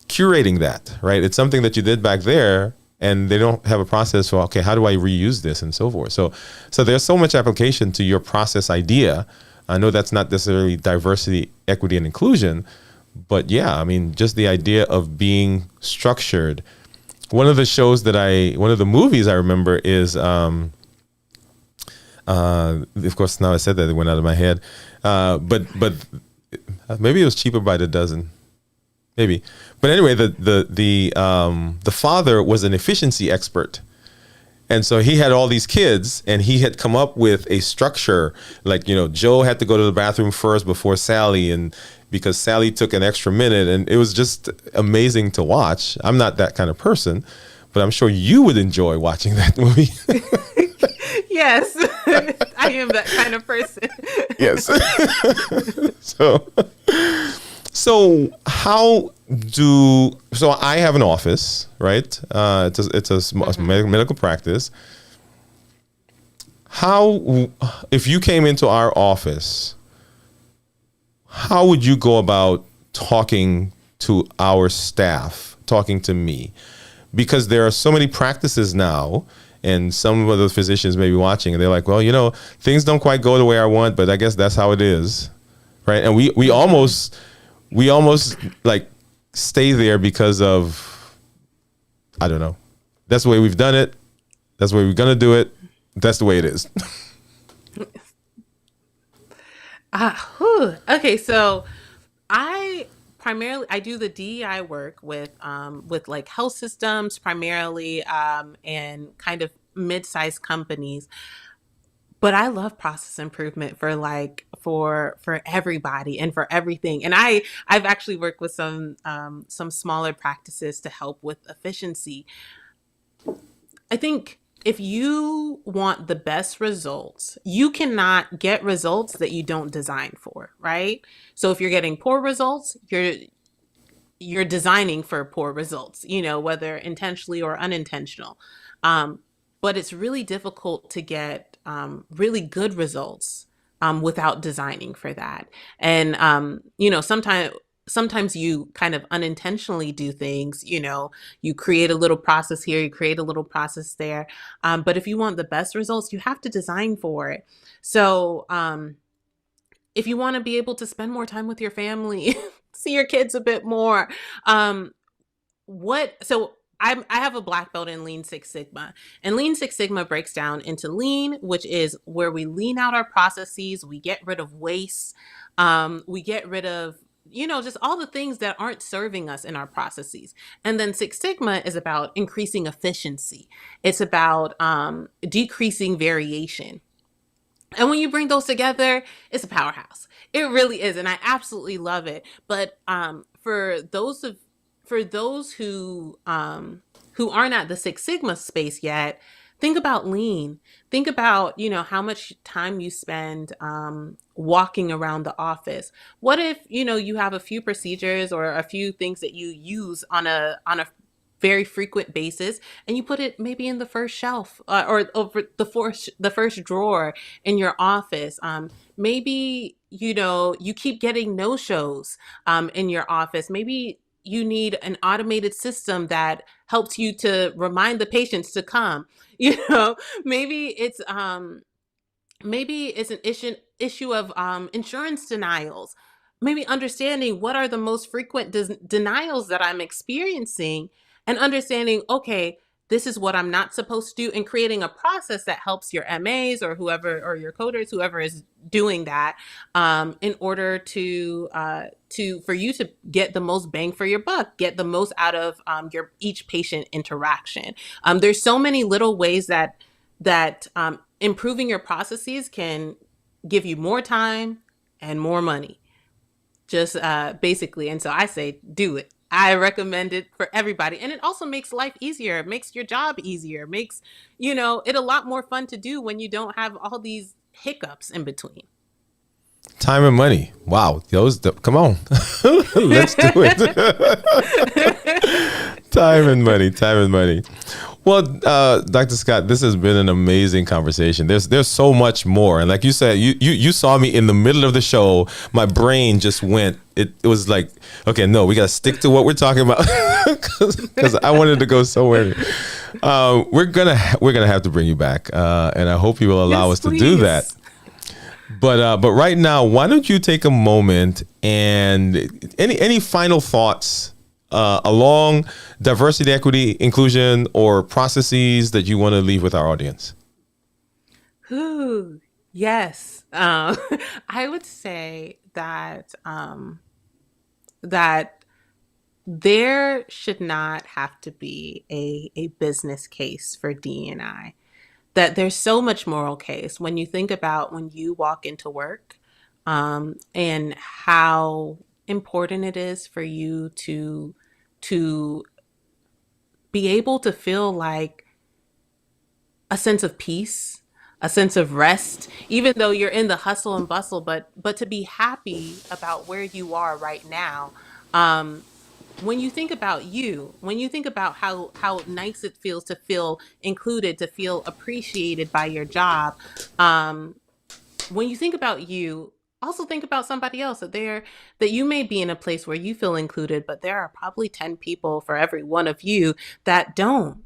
curating that, right? It's something that you did back there, and they don't have a process for, okay, how do I reuse this and so forth. So there's so much application to your process idea. I know that's not necessarily diversity, equity, and inclusion, but yeah, I mean, just the idea of being structured. One of the movies I remember is, of course, now I said that, it went out of my head, but maybe it was Cheaper by the Dozen. Maybe. But anyway, the father was an efficiency expert. And so he had all these kids, and he had come up with a structure, like, Joe had to go to the bathroom first before Sally, and because Sally took an extra minute, and it was just amazing to watch. I'm not that kind of person, but I'm sure you would enjoy watching that movie. Yes, I am that kind of person. Yes. So so I have an office, right? It's a medical practice. If you came into our office, how would you go about talking to our staff, talking to me? Because there are so many practices now, and some of the physicians may be watching, and they're like, well, things don't quite go the way I want, but I guess that's how it is, right? And we almost like stay there because of, I don't know. That's the way we've done it. That's the way we're going to do it. That's the way it is. Okay, so I do the DEI work with like health systems primarily, and kind of mid-sized companies. But I love process improvement for everybody and for everything. And I've actually worked with some smaller practices to help with efficiency. I think if you want the best results, you cannot get results that you don't design for, right? So if you're getting poor results, you're designing for poor results, whether intentionally or unintentional. Um, but it's really difficult to get really good results without designing for that. And sometimes you kind of unintentionally do things. You create a little process here, you create a little process there. But if you want the best results, you have to design for it. So if you want to be able to spend more time with your family, see your kids a bit more. Um, I have a black belt in Lean Six Sigma, and Lean Six Sigma breaks down into Lean, which is where we lean out our processes, we get rid of waste, we get rid of just all the things that aren't serving us in our processes. And then Six Sigma is about increasing efficiency. It's about decreasing variation. And when you bring those together, it's a powerhouse. It really is, and I absolutely love it. But for those who aren't at the Six Sigma space yet, think about lean. Think about how much time you spend walking around the office. What if you have a few procedures or a few things that you use on a very frequent basis, and you put it maybe in the first shelf, or over the first drawer in your office. Maybe you keep getting no shows in your office. Maybe you need an automated system that helps you to remind the patients to come. you know maybe it's an issue of insurance denials. maybe understanding what are the most frequent denials that I'm experiencing, and understanding, okay, this is what I'm not supposed to do, and creating a process that helps your MAs or whoever, or your coders, whoever is doing that, in order to for you to get the most bang for your buck, get the most out of your each patient interaction. There's so many little ways that improving your processes can give you more time and more money, just basically. And so I say do it. I recommend it for everybody, and it also makes life easier, it makes your job easier, makes it a lot more fun to do when you don't have all these hiccups in between. Time and money. Wow. Come on. Let's do it. Time and money. Time and money. Well, Dr. Scott, this has been an amazing conversation. There's so much more, and like you said, you saw me in the middle of the show. My brain just went. It was like, okay, no, we got to stick to what we're talking about, because I wanted to go somewhere. We're gonna have to bring you back, and I hope you will allow us to do that. But right now, why don't you take a moment, and any final thoughts along diversity, equity, inclusion, or processes that you want to leave with our audience? Ooh, yes. I would say that that there should not have to be a business case for D&I. That there's so much moral case when you think about when you walk into work, and how important it is for you to be able to feel like a sense of peace, a sense of rest, even though you're in the hustle and bustle, but to be happy about where you are right now. Um, when you think about you, when you think about how nice it feels to feel included, to feel appreciated by your job, um, when you think about you, also think about somebody else, that you may be in a place where you feel included, but there are probably 10 people for every one of you that don't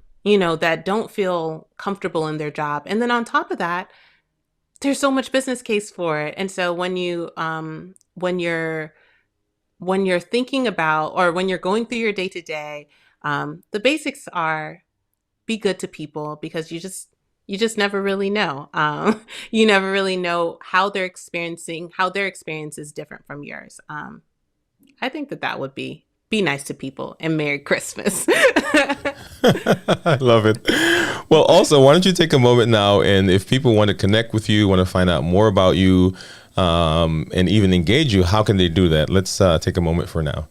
feel comfortable in their job. And then on top of that, there's so much business case for it. And so when you're thinking about, or when you're going through your day to day, the basics are be good to people, because you just never really know. You never really know how their experience is different from yours. I think that would be nice to people, and Merry Christmas. I love it. Well, also, why don't you take a moment now, and if people want to connect with you, want to find out more about you, and even engage you, how can they do that? Let's take a moment for now.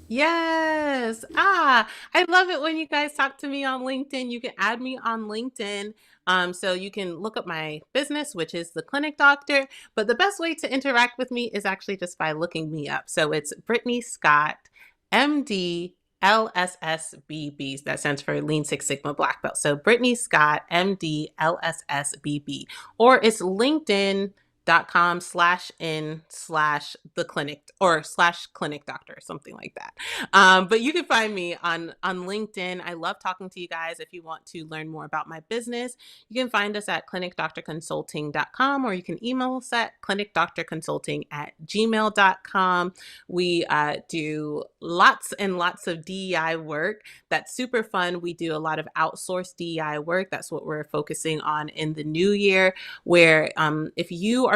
Yes. I love it when you guys talk to me on LinkedIn. You can add me on LinkedIn. So you can look up my business, which is the Clinic Doctor. But the best way to interact with me is actually just by looking me up. So it's Britney Scott, MD, LSSBB. That stands for Lean Six Sigma Black Belt. So Britney Scott, MD, LSSBB. Or it's LinkedIn.com/in/the clinic, or /clinic doctor, something like that. But you can find me on LinkedIn. I love talking to you guys. If you want to learn more about my business, you can find us at clinicdoctorconsulting.com, or you can email us at clinicdoctorconsulting@gmail.com. We do lots and lots of DEI work. That's super fun. We do a lot of outsourced DEI work. That's what we're focusing on in the new year, where if you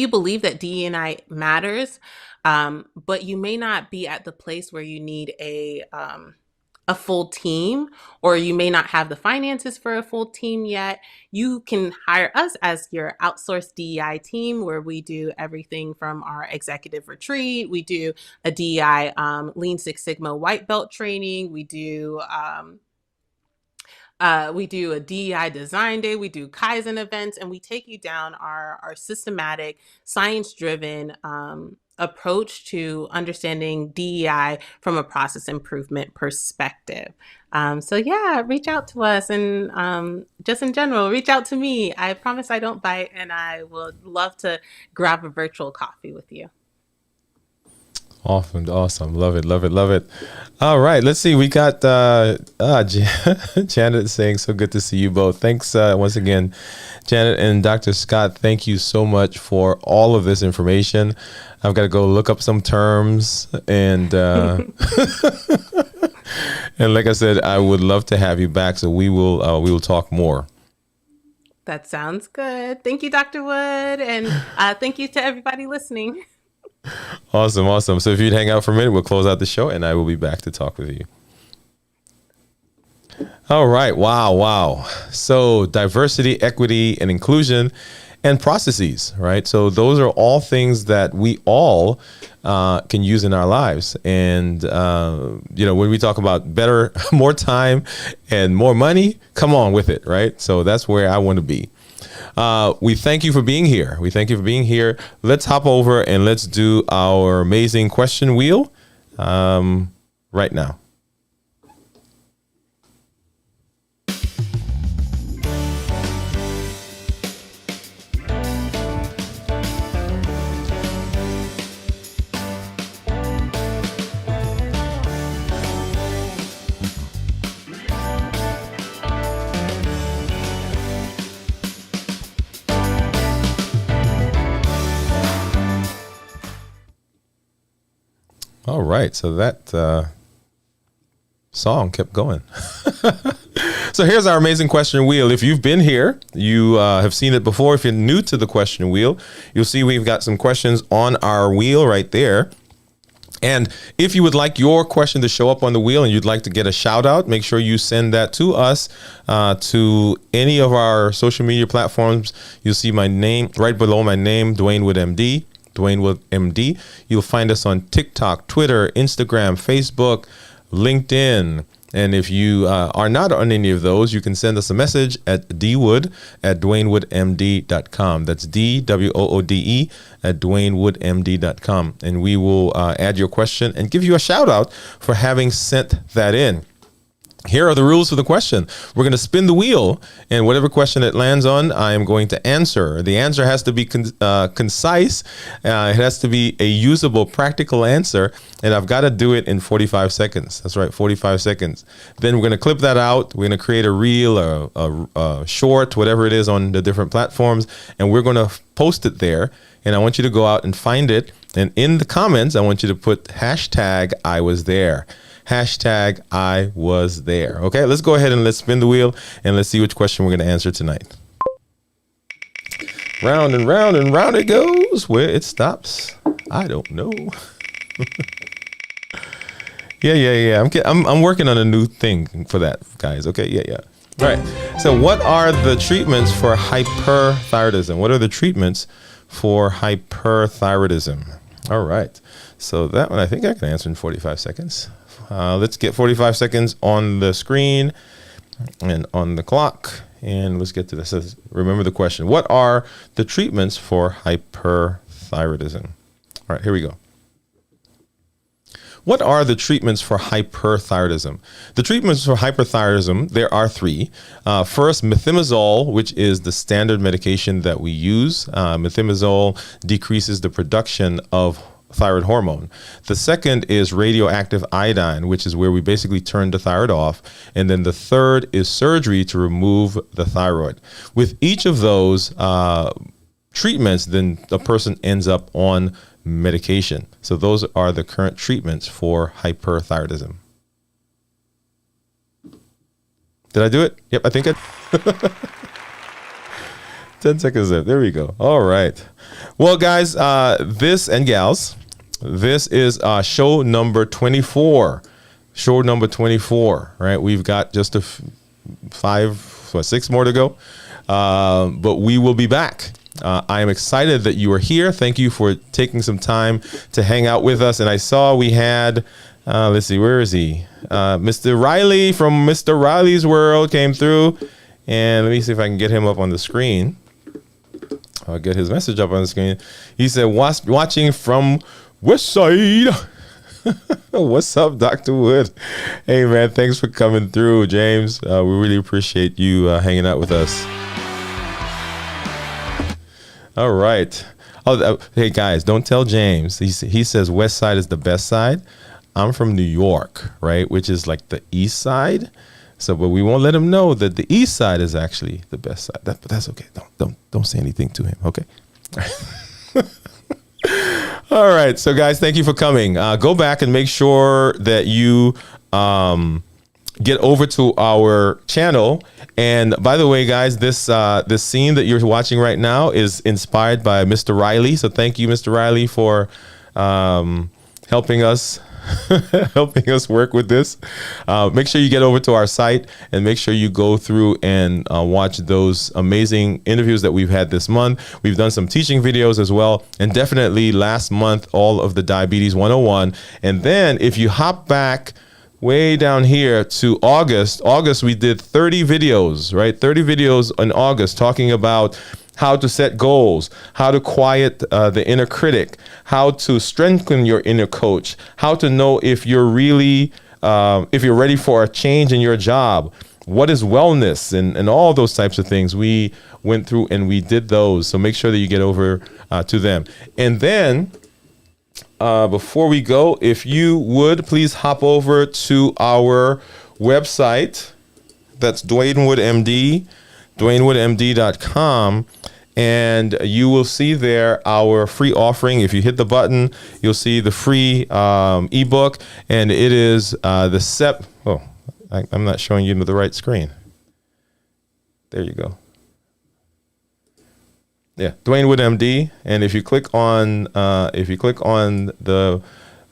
believe that DE&I matters, but you may not be at the place where you need a full team, or you may not have the finances for a full team yet, you can hire us as your outsourced DEI team, where we do everything from our executive retreat. We do a DEI Lean Six Sigma white belt training. We do a DEI design day. We do Kaizen events, and we take you down our systematic, science-driven approach to understanding DEI from a process improvement perspective. So yeah, reach out to us, and just in general, reach out to me. I promise I don't bite, and I would love to grab a virtual coffee with you. Awesome. Love it. All right, let's see. We got Janet saying, so good to see you both. Thanks once again, Janet and Dr. Scott. Thank you so much for all of this information. I've got to go look up some terms and and like I said, I would love to have you back. So we will talk more. That sounds good. Thank you, Dr. Wood. And thank you to everybody listening. Awesome. So if you'd hang out for a minute, we'll close out the show and I will be back to talk with you. All right. Wow. So diversity, equity, and inclusion and processes, right? So those are all things that we all can use in our lives. And, when we talk about better, more time and more money, come on with it, right? So that's where I want to be. We thank you for being here. Let's hop over and let's do our amazing question wheel right now. All right, so that song kept going. So here's our amazing question wheel. If you've been here, you have seen it before. If you're new to the question wheel, you'll see we've got some questions on our wheel right there. And if you would like your question to show up on the wheel and you'd like to get a shout out, make sure you send that to us to any of our social media platforms. You'll see my name right below my name, Dwayne Wood MD. Dwayne Wood MD. You'll find us on TikTok, Twitter, Instagram, Facebook, LinkedIn. And if you are not on any of those, you can send us a message at dwood@dwaynewoodmd.com. That's DWOODE at dwaynewoodmd.com. And we will add your question and give you a shout out for having sent that in. Here are the rules for the question. We're going to spin the wheel, and whatever question it lands on, I am going to answer. The answer has to be concise. It has to be a usable, practical answer, and I've got to do it in 45 seconds. That's right, 45 seconds. Then we're going to clip that out. We're going to create a reel, a short, whatever it is on the different platforms, and we're going to post it there. And I want you to go out and find it. And in the comments, I want you to put hashtag I was there. Hashtag I was there. Okay, let's go ahead and let's spin the wheel and let's see which question we're going to answer tonight. Round and round and round it goes. Where it stops, I don't know. Yeah. I'm working on a new thing for that, guys. Okay, yeah. All right. So what are the treatments for hyperthyroidism? What are the treatments for hyperthyroidism? All right. So that one I think I can answer in 45 seconds. Let's get 45 seconds on the screen and on the clock. And let's get to this. Remember the question. What are the treatments for hyperthyroidism? All right, here we go. What are the treatments for hyperthyroidism? The treatments for hyperthyroidism, there are three. First, methimazole, which is the standard medication that we use. Methimazole decreases the production of thyroid hormone. The second is radioactive iodine, which is where we basically turn the thyroid off. And then the third is surgery to remove the thyroid. With each of those treatments, then the person ends up on medication. So those are the current treatments for hyperthyroidism. Did I do it? Yep, I think I 10 seconds left. There we go. All right. Well, guys, this and gals, this is show number 24. Show number 24, right? We've got just 6 more to go, but we will be back. I am excited that you are here. Thank you for taking some time to hang out with us. And I saw we had, let's see, where is he? Mr. Riley from Mr. Riley's World came through. And let me see if I can get him up on the screen. I'll get his message up on the screen. He said, watching from West Side. What's up, Dr. Wood? Hey, man, thanks for coming through, James. We really appreciate you hanging out with us. All right. Hey guys, don't tell James. He says West Side is the best side. I'm from New York, right, which is like the East Side. So, but we won't let him know that the East Side is actually the best side. But that's okay. Don't say anything to him. Okay. All right. So, guys, thank you for coming. Go back and make sure that you get over to our channel. And by the way, guys, this scene that you're watching right now is inspired by Mr. Riley. So thank you, Mr. Riley, for helping us work with this. Make sure you get over to our site and make sure you go through and watch those amazing interviews that we've had this month. We've done some teaching videos as well, and definitely last month all of the Diabetes 101. And then if you hop back way down here to August, we did 30 videos, right? 30 videos in August talking about how to set goals, how to quiet the inner critic, how to strengthen your inner coach, how to know if you're really, if you're ready for a change in your job, what is wellness, and all those types of things. We went through and we did those. So make sure that you get over to them. And then before we go, if you would please hop over to our website. That's DwayneWoodMD.com. And you will see there our free offering. If you hit the button, you'll see the free ebook, and it is I'm not showing you the right screen. There you go. Yeah, Dwayne Wood MD. And if you click on the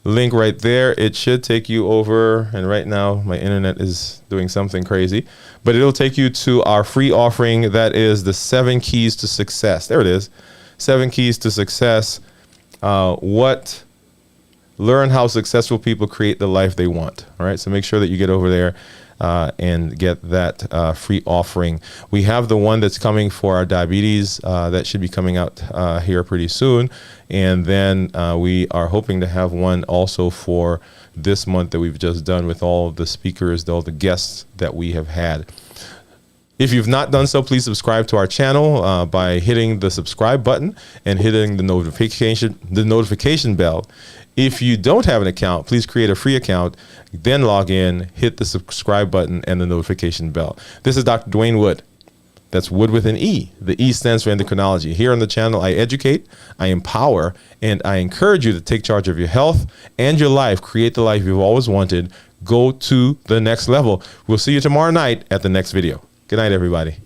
link right there, it should take you over. And right now, my internet is doing something crazy, but it'll take you to our free offering. That is the 7 Keys to Success. There it is. 7 Keys to Success. Learn how successful people create the life they want. All right. So make sure that you get over there and get that free offering. We have the one that's coming for our diabetes that should be coming out here pretty soon. And then we are hoping to have one also for this month that we've just done with all the speakers, all the guests that we have had. If you've not done so, please subscribe to our channel by hitting the subscribe button and hitting the notification bell. If you don't have an account, please create a free account, then log in, hit the subscribe button and the notification bell. This is Dr. Dwayne Wood. That's Wood with an E. The E stands for endocrinology. Here on the channel, I educate, I empower, and I encourage you to take charge of your health and your life. Create the life you've always wanted. Go to the next level. We'll see you tomorrow night at the next video. Good night, everybody.